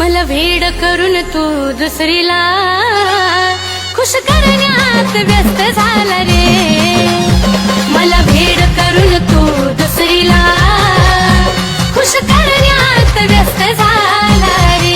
मला वेड करून तू दुसरीला खुश करण्यात व्यस्त झाला रे. मला वेड करून तू दुसरीला खुश करण्यात व्यस्त झाला रे.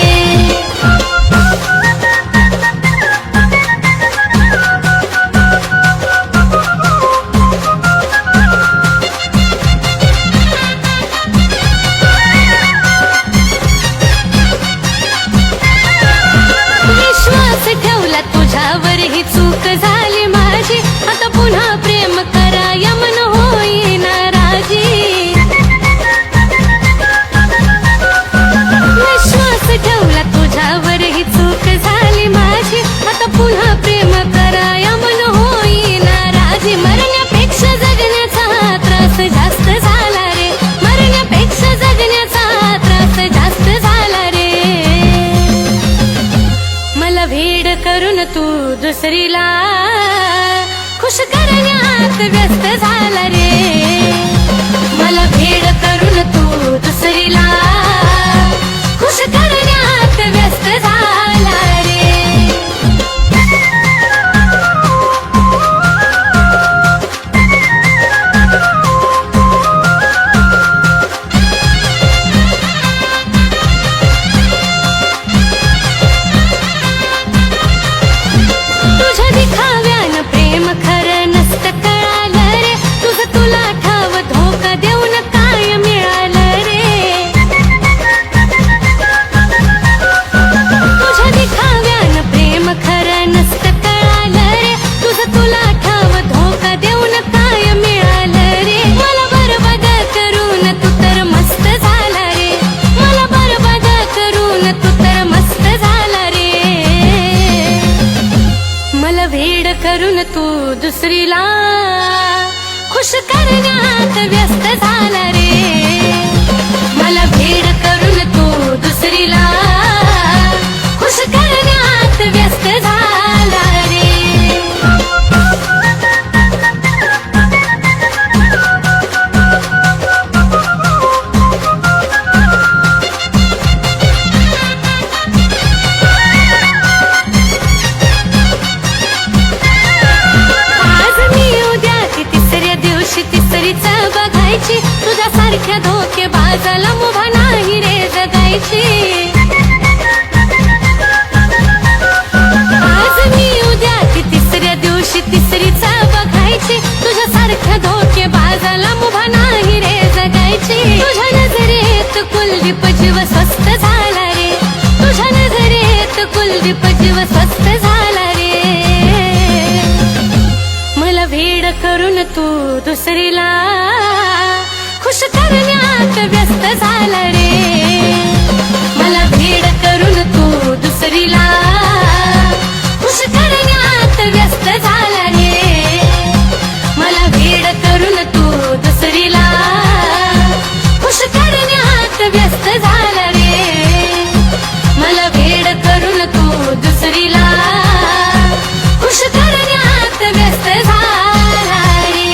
विश्वास ठेवला तुझ्यावर ही चूक झाली माझी. आता पुन्हा प्रेम करा यमन होईन राजी. विश्वास ठेवला तुझ्यावर ही चूक झाली माझी. आता पुन्हा प्रेम करा यमन होईन राजी. मरण्यापेक्षा जगण्याचा त्रास जास्त झाला रे. मरण्यापेक्षा जगण्याचा त्रास जास्त झाला रे. मला वेड करून तू दुसरीला खुश करण्यात व्यस्त झाला रे. मला वेड करून तू दुसरीला खुश करण्यात व्यस्त झाला रे. तुझ्या दिखाव्यानं प्रेम खरं नसतं कळालं रे. तुझं तुला ठाव धोका देऊन काय मिळालं रे. तुझ्या दिखाव्यानं प्रेम खरं नसतं कळालं रे. तुझं तुला ठाव धोका देऊन काय मिळालं रे. मला बरबाद करून तू तर मस्त झाला रे. मला बरबाद करून तू तर मस्त झाला रे. मला वेड करून तू दुसरीला खुश करण्यात व्यस्त झाला रे. मला वेड करून तू दुसरीला खुश करण्यात व्यस्त झाला रे. आज मी उद्या ती तिसऱ्या दिवशी तिसरीच बघायची. तुझ्यासारख्या धोकेबाजाला मुभा नाही रे जगायची. आज मी उद्या ती तिसऱ्या दिवशी तिसरीच बघायची. तुझ्यासारख्या धोकेबाजाला मुभा नाही रे जगायची. तुझ्या नजरेत कुलदीप जीव स्वस्त झाला रे. तुझ्या नजरेत कुलदीप जीव स्वस्त झाला रे. मला वेड करून तू दुसरीला खुश करण्यात व्यस्त झाला रे. मला वेड करून तू दुसरीला खुश करण्यात व्यस्त झाला रे. मला वेड करून तू दुसरीला खुश करण्यात व्यस्त झाला रे. मला वेड करून तू दुसरीला खुश करण्यात व्यस्त झाला रे.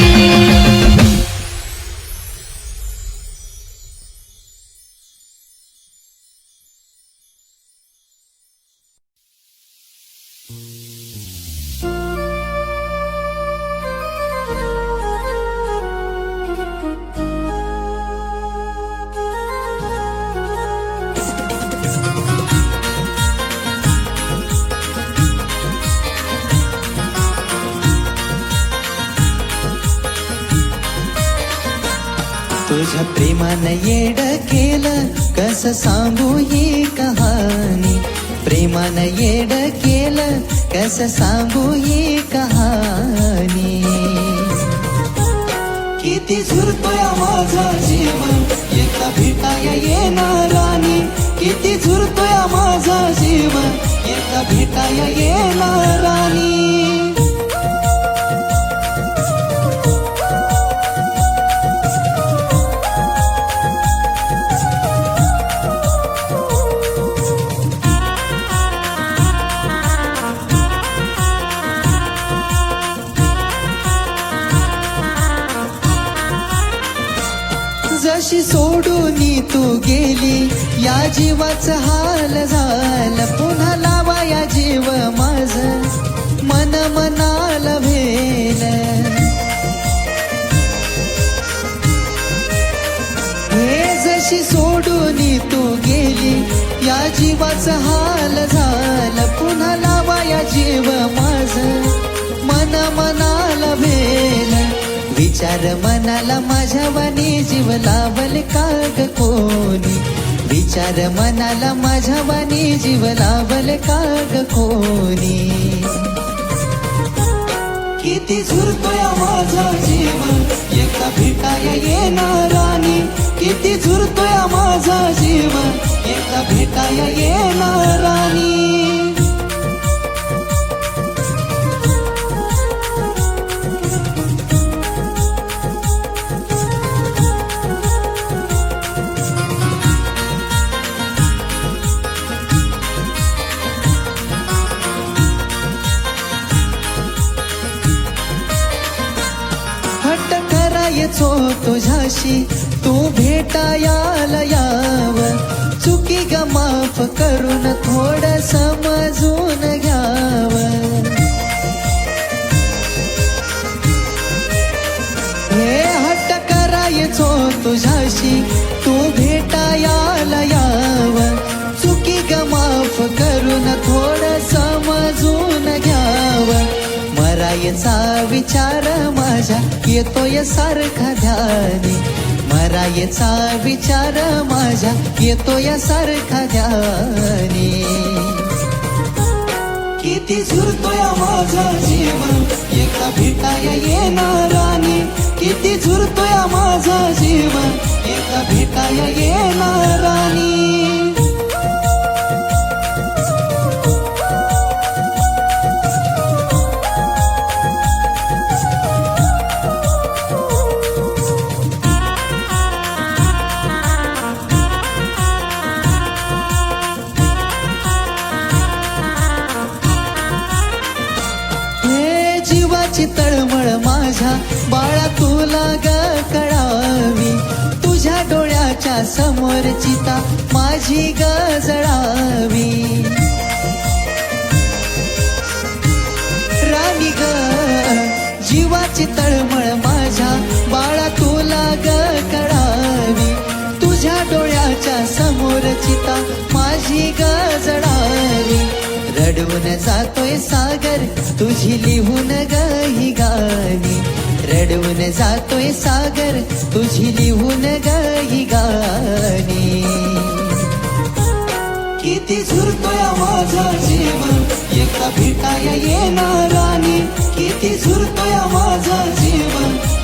तुझ्या प्रेमानं येड केलं कसं सांगू ही कहाणी. प्रेमानं येड केलं कसं सांगू ही कहाणी. किती झुरतोय माझा जीव एकदा भेटाया येणार राणी. किती झुरतोय माझा जीव एकदा भेटाया येणार राणी. जशी सोडून तू गेली या जीवाचं हाल झालं पुन्हा लावा या जीव माझ मन मनाला भेल हे जशी सोडून तू गेली या जीवाचं हाल झालं पुन्हा लावा या जीव माझ मन मनाला भेल विचार मनाला माझ्या वाणी जीव लावल काग कोणी विचार मनाला माझ्या वाणी जीव लावल काग कोणी किती झुरतोय माझा जीव एकदा भेटाया येणारानी किती झुरतोय माझा जीव एकदा भेटाया येणारानी करायचो तुझ्याशी तू भेटायाला याव चुकी ग माफ करून थोडं समजून घ्याव हे हट्ट करायचो तुझ्याशी तू भेटायाला याव चुकी ग माफ करून थोडं समजून घ्याव मरायचा विचार माझ्या येतोय सारखा ध्यानी मरायचा विचार माझ्या येतोय सारखा ध्यानी किती झुरतोय माझा जीव एकदा भेटाया येणारानी किती झुरतोय माझा जीव एकदा भेटाया येणारानी जीवाची तळमळ माझ्या बाळा तुला ग कळावी तुझ्या डोळ्याच्या समोर चिता माझी ग जळावी राणी ग जीवाची तळमळ माझ्या बाळा तुला ग कळावी तुझ्या डोळ्याच्या समोर चिता माझी ग जळावी रडवून जातोय सागर तुझी लिहून ग ही गाणी रडवून जातोय सागर तुझी लिहून ग ही गाणी किती झुरतोय माझा जीव एकदा भेटाया येणारानी किती झुरतोय माझा जीव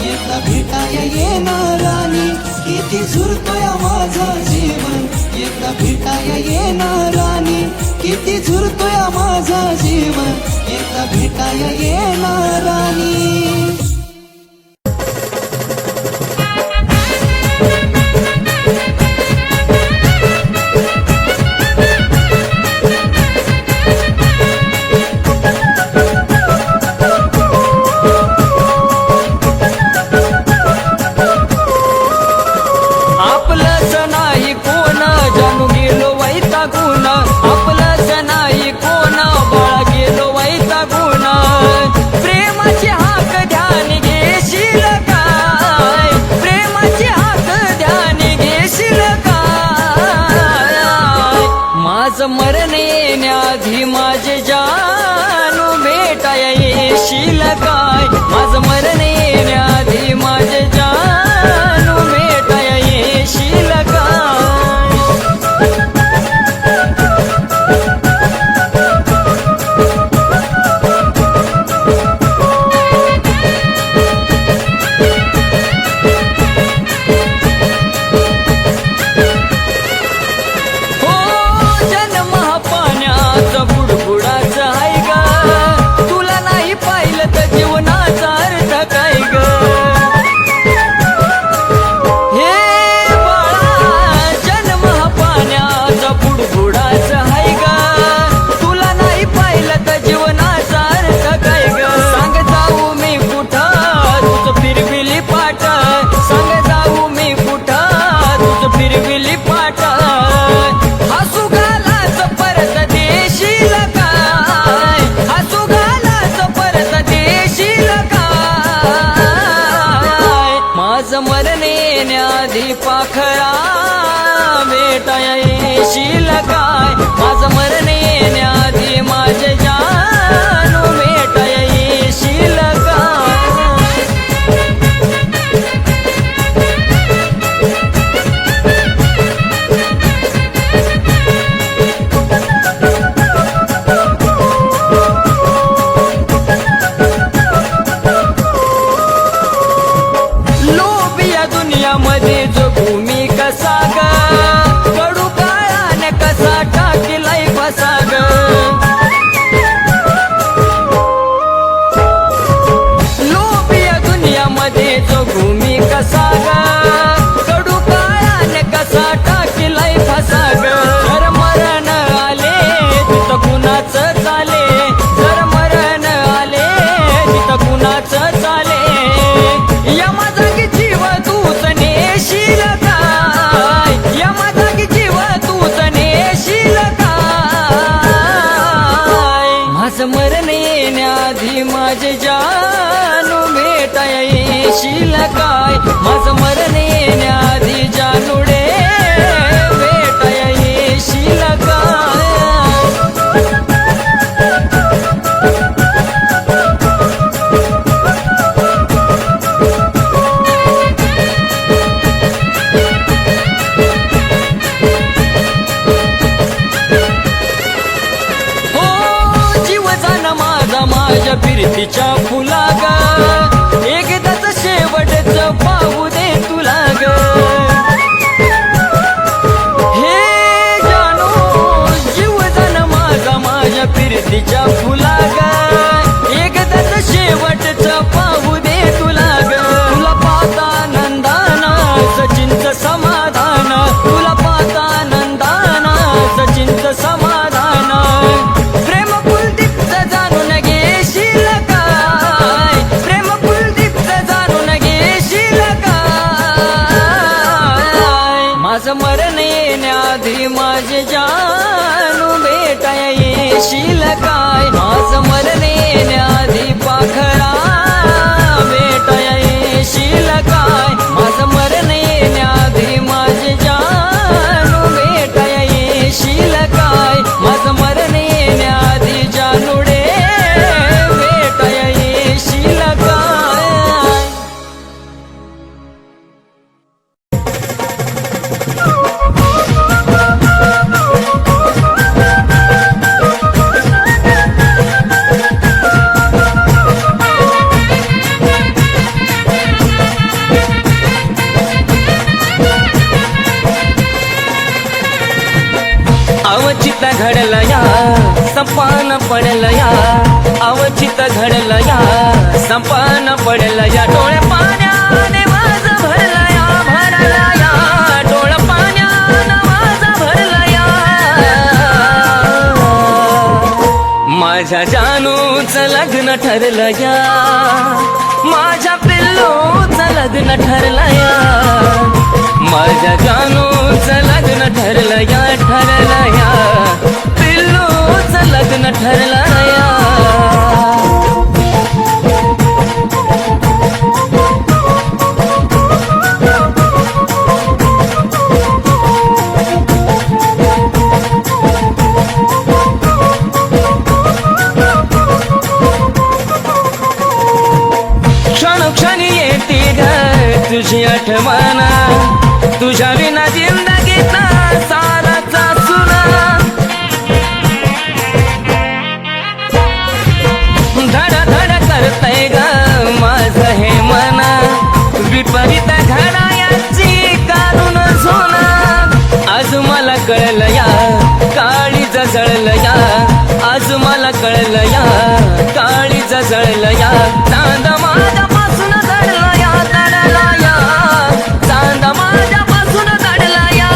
एकदा भेटाया येणारानी किती झुरतोय माझा जीव एकदा भेटाया येणारानी किती झुरतोय माझा जीव एकदा भेटाया येणारानी आपलंच नाही कोण जाणू गेलो वैतागून आपलंच नाही कोण बाळा गेलो वैतागून प्रेमाची हाक ध्यान घेशील काय प्रेमाची हाक ध्यान घेशील काय माझं मरण येण्याआधी माझे जानू भेटाया येशील काय माझं मरण येण्याआधी माझे जानू भेटाया येशील काय हो जन्म हा पाण्याचा बुडबुडाचा आहे ग तुला नाही पाहिलं तर जीवनाचा अर्थ काय ग हे बाळा जन्म हा पाण्याचा बुडबुडाचा आहे ग येण्याआधी पाखरा भेटाया येशील काय माझं मरण येण्याआधी माझे जानू भेटाया येशील काय लोभिया दुनियामध्ये जो भूमी कसा ग कडू काळाने कसा टाकीलाय फसा ग लोभिया दुनियामध्ये जो भूमी कसा ग कडू काळाने कसा टाकीलाय फसा ग जर मरण आले तिथं कुणाचं चाले जर मरण आले तिथं कुणाचं चाले या माझा की जीव तूच नेशील काय या माझा की जीव तूच नेशील काय माझं मरण येण्याआधी माझे जानू भेटाया येशील काय माझं मरण येण्याआधी जानूडे भेटाया येशील काय माझ्या फिरतीच्या फुला ग एकदाच शेवटचं पाहू दे तुला ग हे जानू जीव जाण माझ्या फिरतीच्या फुला ग एकदाच शेवटचं पाहू दे तुला ग तुला पाहता नंदाना सचिनचं समाधान तुला पाहता नंदाना सचिनचं समाधान प्रेम कुलदीपचं जाणून घेशील काय प्रेम कुलदीपचं जाणून घेशील काय माझं मरण येण्याआधी माझे जानू भेटाया येशील काय माझं मरण येण्याआधी पाखरा भेटाया येशील काय माझं मरण येण्याआधी माझे जानू भेटाया येशील काय माझं मरण येण्याआधी जानूडे भेटाया येशील काय अवचित घडलं या संपान पडलं या अवचित घडलं या संपान पडलं या डोळे पाण्याने माझं भरलं या डोळे पाण्यानं माझं भरलं या माझ्या जानूचं लग्न ठरलं या माझ्या पिल्लूचं लग्न ठरलं या माझ्या जानूचं लग्न ठरलं या पिल्लूचं लग्न ठरलं या क्षणोक्षणी येते ग तुझी आठवण तुझ्या विना जिंदगीचा साराचा सुना धड धड करतय ग माझं हे मन विपरीत घडायाची काढून झोना आज मला कळलं या काळी जळलं या आज मला कळलं या काळी जळलं या चांद माझ्यापासून दडला या दडला या चांद माझ्यापासून दडला या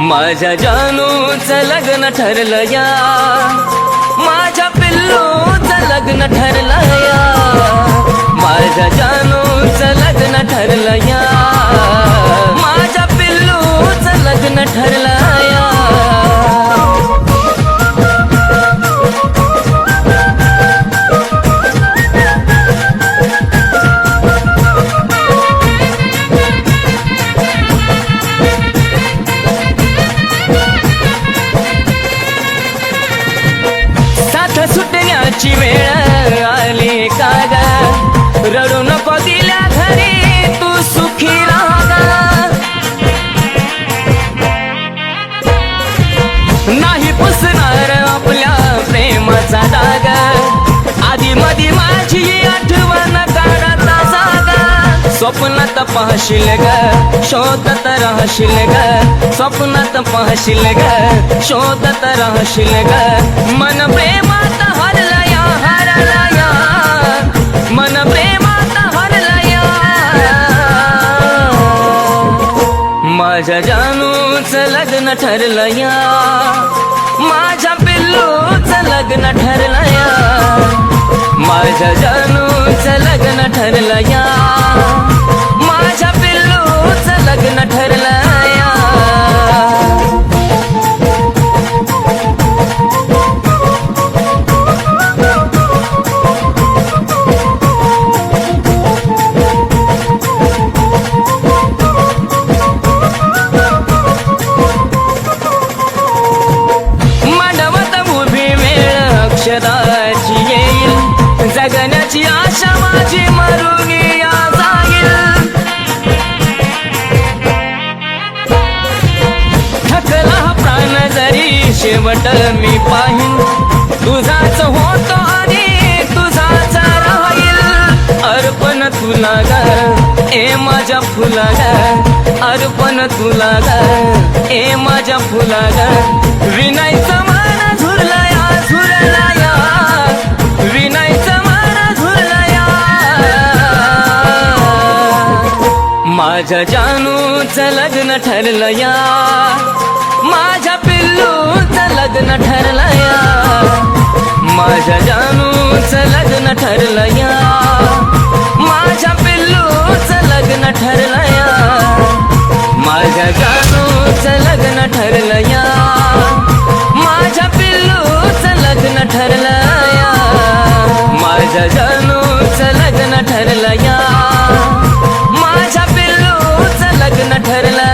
माझ्या जानूचं लग्न ठरलं या माझ्या पिल्लूचं लग्न ठरलं या माझ्या जानूचं लग्न ठरलं या माझ्या पिल्लूचं लग्न ठरलं या कसा दाग आधी मधी माझी आठवण काढता जागा स्वप्नात पाहशील ग शोधत राहशील ग स्वप्नात पाहशील ग शोधत राहशील ग मन प्रेमात हरलया हरलया मन प्रेमात हरलया माझ्या जानूच लग्न ठरलया माझ्या पिल्लूच लग्न ठरलया माझ्या जानूच लग्न ठरलया माझ्या पिल्लूच लग्न ठरलया अक्षराची येईल जगण्याची आशा माझी मरून जाईल थकला प्राण जरी शेवट मी पाहिन तुझाच होतो आणि तुझाच राहील अर्पण तुला ग ए माझ्या फुला ग अर्पण तुला ग ए माझ्या फुला ग विनायचं मन झुरलया झुरलया विनायचं मन झुरलया माझ्या जानूचं लग्न ठरलया माझ्या पिल्लूचं लग्न ठरलया माझ्या जानूचं लग्न ठरलया माझ्या पिल्लूचं लग्न ठरलया माझ्या जानूचं लग्न ठरलया माझ्या पिल्लूचं लग्न ठरलया माझ्या जानूचं लग्न ठरलया माझ्या पिल्लूचं लग्न ठरलया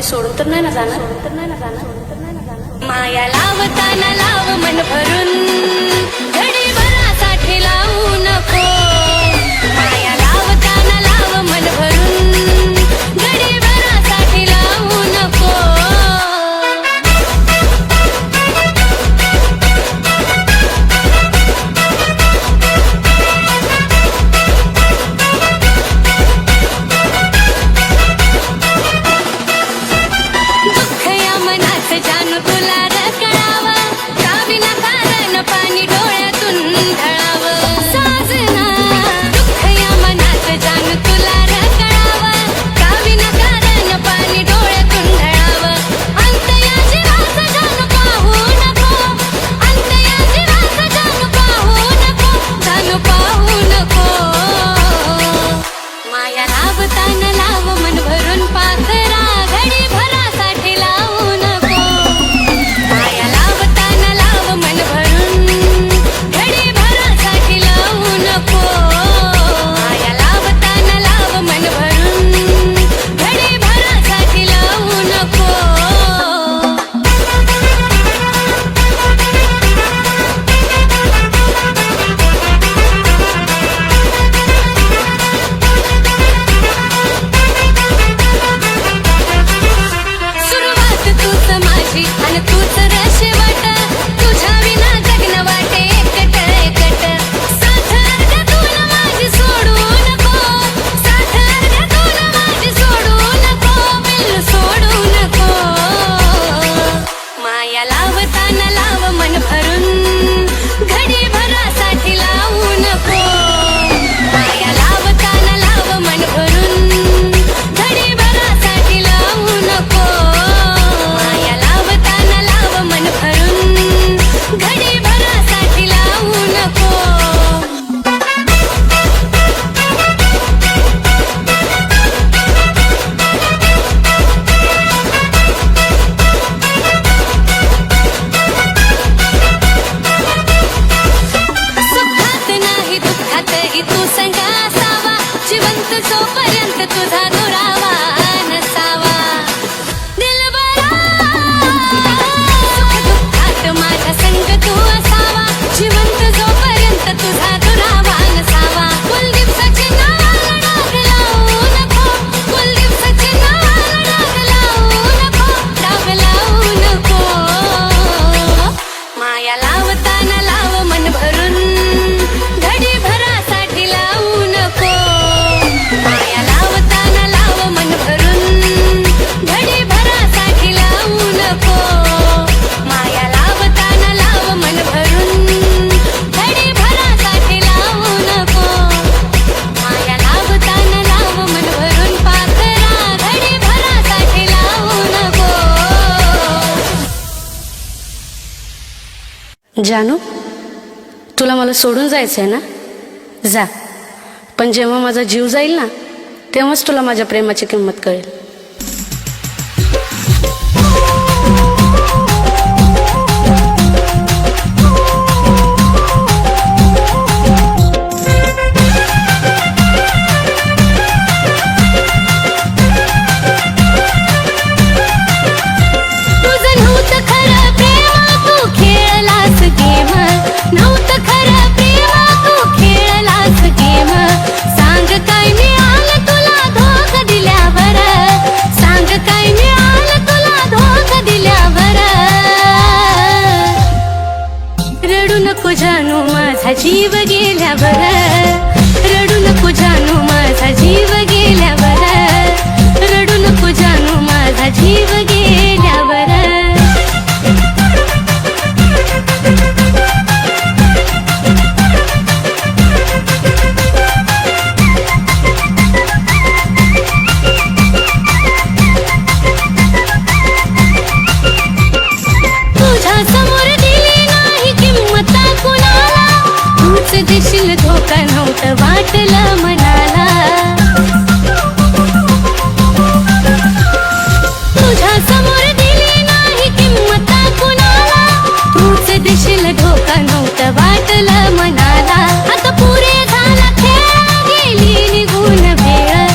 सोडून तर नाही ना जाणार माया लावताना लाव मन भरून घडी भरासाठी लावू नको माया लावताना लाव मन भरून घडी भरासाठी लावू नको जानू तुला रकळावा का विना कारण पाणी जानू, तुला मला सोडून जायचं आहे ना? जा, पण जेव्हा माझा जीव जाईल ना तेव्हाच तुला माझ्या प्रेमाची किंमत कळेल. तुझं नव्हतं खरं प्रेम, तू खेळलास गेम. नव्हतं खरं प्रेम, तू खेळलास गेम. सांग काय मिळालं तुला धोका दिल्यावर? सांग काय मिळालं तुला धोका दिल्यावर? रडू नको जानू माझा जीव गेल्यावर. रडू नको जानू माझा जीव गेल्यावर. रडू नको जानू माझा जीव गेल्यावर. तुझ्या समोर दिली नाही किंमत कुणाला. तूच देशील धोका नव्हतं वाटलं मनाला. तुझ्या समोर दिली नाही किंमत कुणाला. तूच देशील धोका नव्हतं वाटलं मनाला. आता पुरे झाला खेळ, गेली निघून वेळ.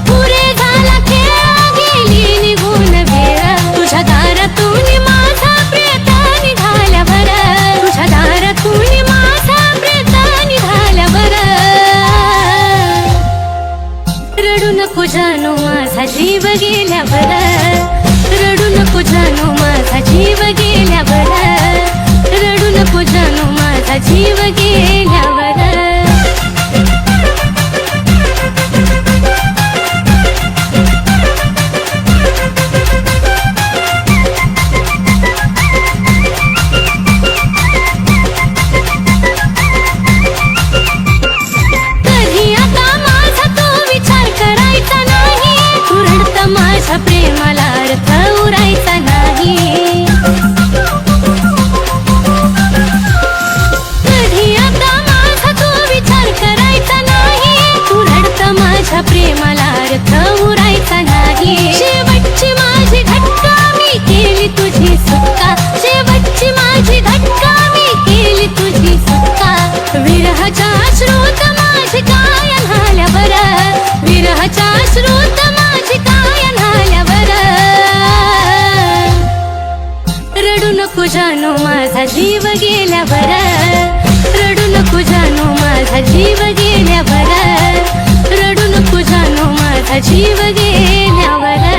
पुरे झाला खेळ, गेली निघून वेळ. तुझ्या दारातून माझा प्रेत निघाल्यावर. तुझ्या दारातून माझा प्रेत निघाल्यावर. रडू नको जानू माझा जीव गेल्यावर. रडू नको जानू माझा जीव गेल्यावर. रडू नको जानू माझा जीव गेल्यावर. कधी आता माझा तो विचार करायचा नाही. तू रडतं माझ्या प्रेमाला अर्थ उरायचा नाही. कधी आता माझा तो विचार करायचा नाही. तू रडतं माझ्या प्रेमाला अर्थ उरायचा नाही. शेवटची माझी घटका मी केली तुझी सुटका. शेवटची माझी घटका मी केली तुझी सुटका. विरहाच्या अश्रूत माझी काय न्हाल्यावर. विरहाच्या अश्रूत माझी काय न्हाल्यावर. रडू नको जानू माझा जीव गेल्यावर. रडू नको जानू माझा जीव गेल्यावर. रडू नको जानू माझा जीव गेल्यावर.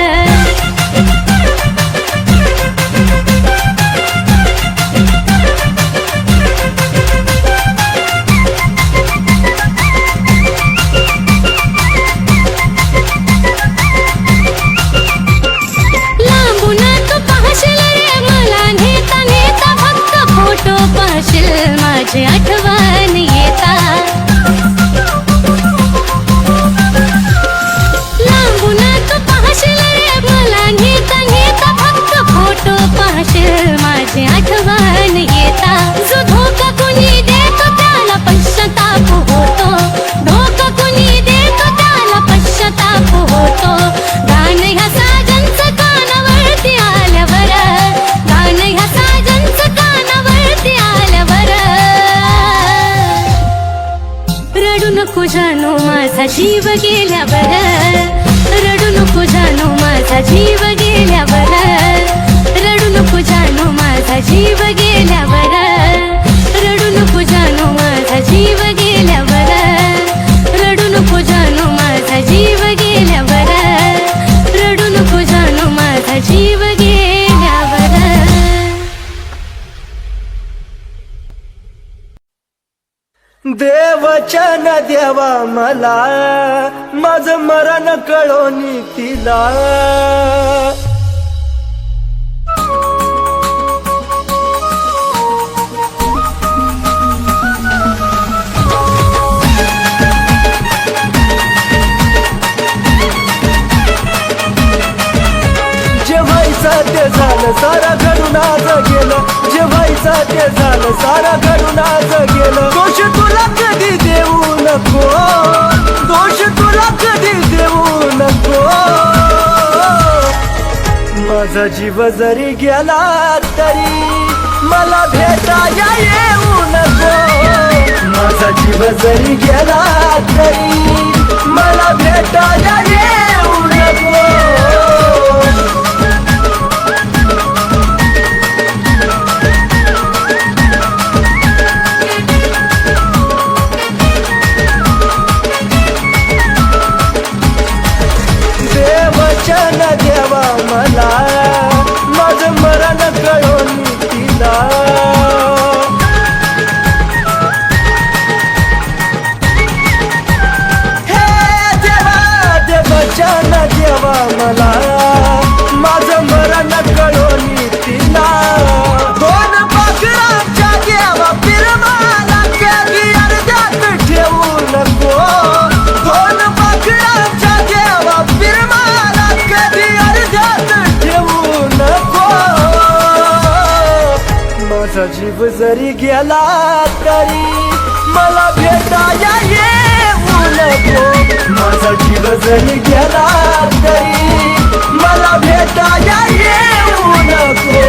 लांबून तू पाहशील रे मला नेता नेता. फक्त फोटो पाहशील माझी आठवण येता. लांबून तू पाहशील रे मला नेता नेता. फक्त फोटो पाहशील माझी आठवण येता. जो धोका कुणी देतो त्याला पश्चाताप होतो. धोका कुणी देतो त्याला पश्चाताप होतो. गाणं ह्या साजनचं कानावरती आल्यावर. गाणं ह्या साजनचं कानावरती आल्यावर. रडू नको जानू माझा जीव गेल्यावर. रडू नको जानू माझा जीव गेल्यावर. रडू नको जानू माझा जीव गेल्यावर. रडू नको जानू माझा जीव गेल्यावर. रडू नको जानू माझा जीव गेल्यावर. रडू नको जानू माझा जीव गेल्यावर. देवाच्या न देवा मला माझं मरण कळोनी तिला. जे व्हायचं ते झालं, सारा घडून आज गेलं. जे व्हायचं ते झालं सारं घडून आज गेलं. दोष तुला कधी देऊ नको, दोष तुला कधी देऊ नको. माझा जीव जरी गेला तरी मला भेटाया येऊ नको. माझा जीव जरी गेला तरी मला भेटाया येऊ नको. देवचन देवा मला माझं मरण कळून तिला. देवचन देवा मला माझं मरण कळून तिला. दोन पाखरांच्या देवा पिरमाला कधी अर्ध्यात ठेवू नको. दोन पाखरांच्या देवा पिरमाला कधी अर्ध्यात ठेवू नको. माझा जीव जरी गेला तरी मला भेटाया येऊ नको. माझा जीव जरी गेला तरी मला भेटाया येऊ नको.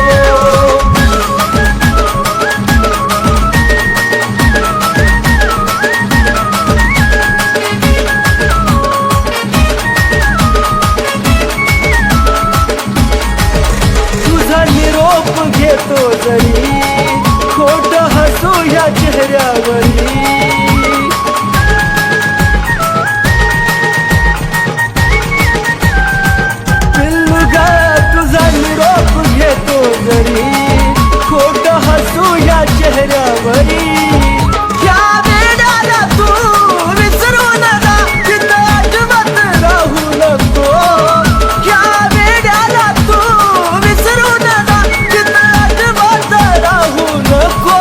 तुझा निरोप घेतो जरी खोट हसू या चेहऱ्यावरी. पिल्लुगा तुझा निरोप घेतो जरी खोट हसू या चेहऱ्यावरी. या वेळाला तू विसरू नका तिथं आठवत राहू नको. या वेळाला तू विसरू नका तिथं आठवत राहू नको.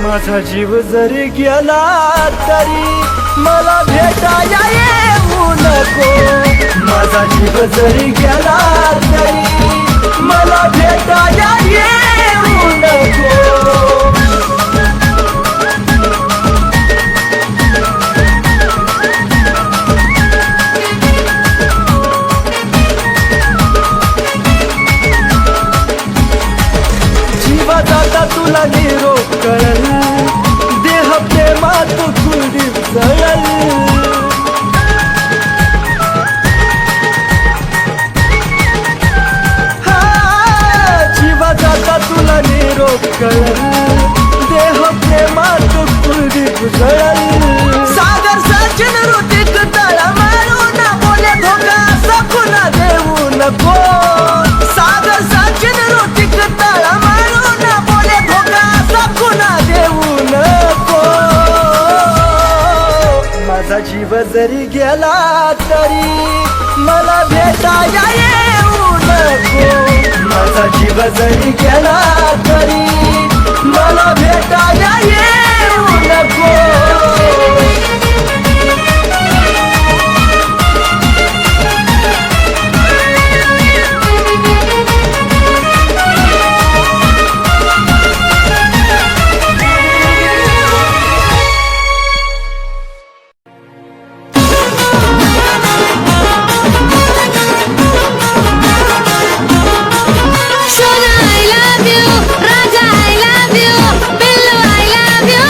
माझा जीव जरी गेला तरी मला भेटाया येऊ नको. माझा जीव जरी गेला तरी मला भेटाया येऊ नको. जीवा जाता तुला निरोप कळल, देह प्रेमात कुंडीत जळल. जीवा जाता तुला निरोप कळल, देह प्रेमात कुंडीत जळल. सागर सचिन ऋतिक तळा मारून बोले धोका असा पुन्हा देऊ नको. सागर सचिन ऋतिक तळा मारून बोले धोका असा पुन्हा देऊ नको. माझा जीव जरी गेला तरी मला भेटाया येऊ नको. माझा जीव जरी गेला तरी मला भेटाया येऊ नको. सोना I love you, Raja I love you, Billu I love you,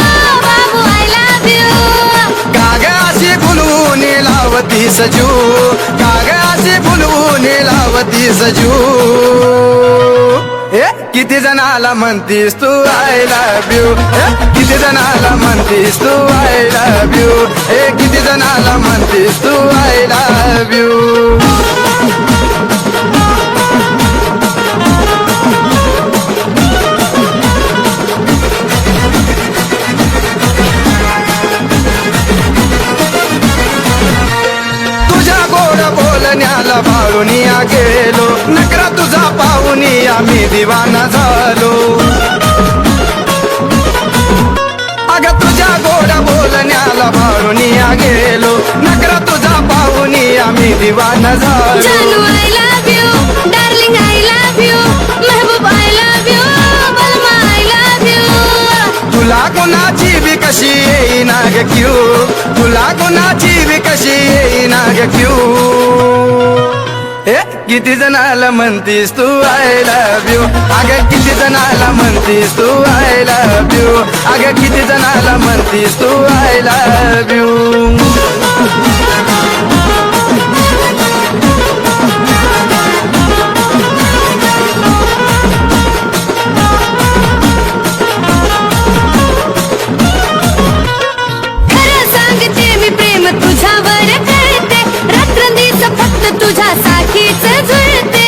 Babu I love you. कागदाशी फुलवून लावती सजू, कागदाशी फुलवून लावती सजू. किती जणाला म्हणतीस तू आय लव्ह यू. किती जणाला म्हणतीस तू आय लव्ह यू. किती जणाला म्हणतीस तू आय लव्ह यू. बोलण्याला बाळूनिया गेलो, नकरा तुझा पाहुनिया मी दिवाना झालो. अग तुझ्या गोड बोलण्याला बाळूनिया गेलो, नकरा तुझा पाहुनिया मी दिवाना झालो. जानू I love you, darling I love you, Mehboob I love you, कशी येईना ग क्यू तुला कुणाची बी कशी येईना ग क्यू किती जणाला म्हणतीस तू आय लव्ह यू अगं किती जणाला म्हणतीस तू आय लव्ह यू अगं किती जणाला म्हणतीस तू आय लव्ह यू खरं सांगते मी प्रेम तुझ्यावर करते रात्रंदिवस फक्त तुझ्यासाठीच जुळते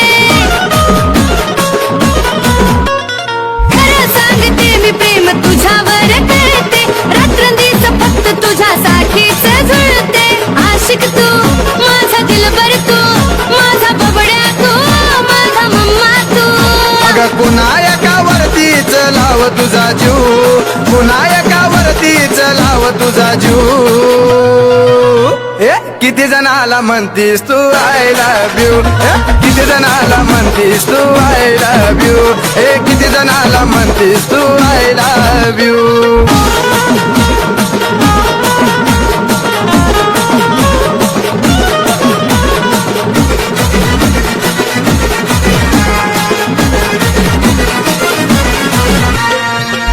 खरं सांगते मी प्रेम तुझ्यावर करते रात्रंदिवस फक्त तुझ्यासाठीच जुळते आशिक तू माझा दिलबर तू माझा बबड्या तू माझा मम्मा तू अगं कुणायकावरतीच लाव तुझा जीव कुणायकावरतीच लाव तुझा जीव किती जणाला म्हणतीस तू आय लव्ह यू किती जणाला म्हणतीस तू आय लव्ह यू किती जणाला म्हणतीस तू आय लव्ह यू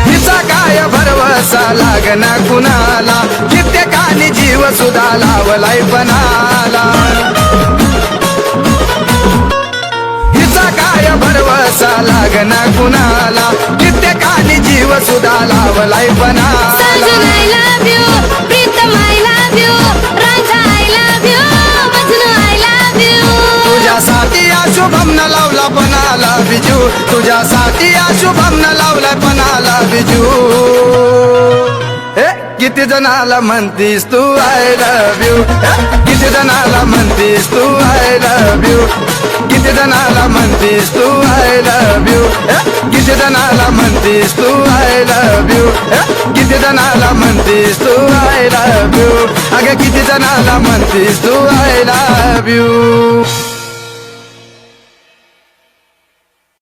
हिचा काय भरवसा लागना कुणाला कित्येकानी जीव सुद्धा लावलाय पणाला हिचा काय भरवसा लागना कुणाला कित्येकानी जीव सुद्धा लावलाय पणाला सजन आय लव्ह यू प्रीतम आय लव्ह यू राजा आय लव्ह यू मजनू आय लव्ह यू तुझ्यासाठी या शुभम न लावला पणाला बिजू तुझ्यासाठी या शुभम न लावला पणाला बिजू किती जणाला म्हणतीस तू आय लव्ह यू किती जणाला म्हणतीस तू आय लव्ह यू किती जणाला म्हणतीस तू आय लव्ह यू किती जणाला म्हणतीस तू आय लव्ह यू किती जणाला म्हणतीस तू आय लव्ह यू अगं किती जणाला म्हणतीस तू आय लव्ह यू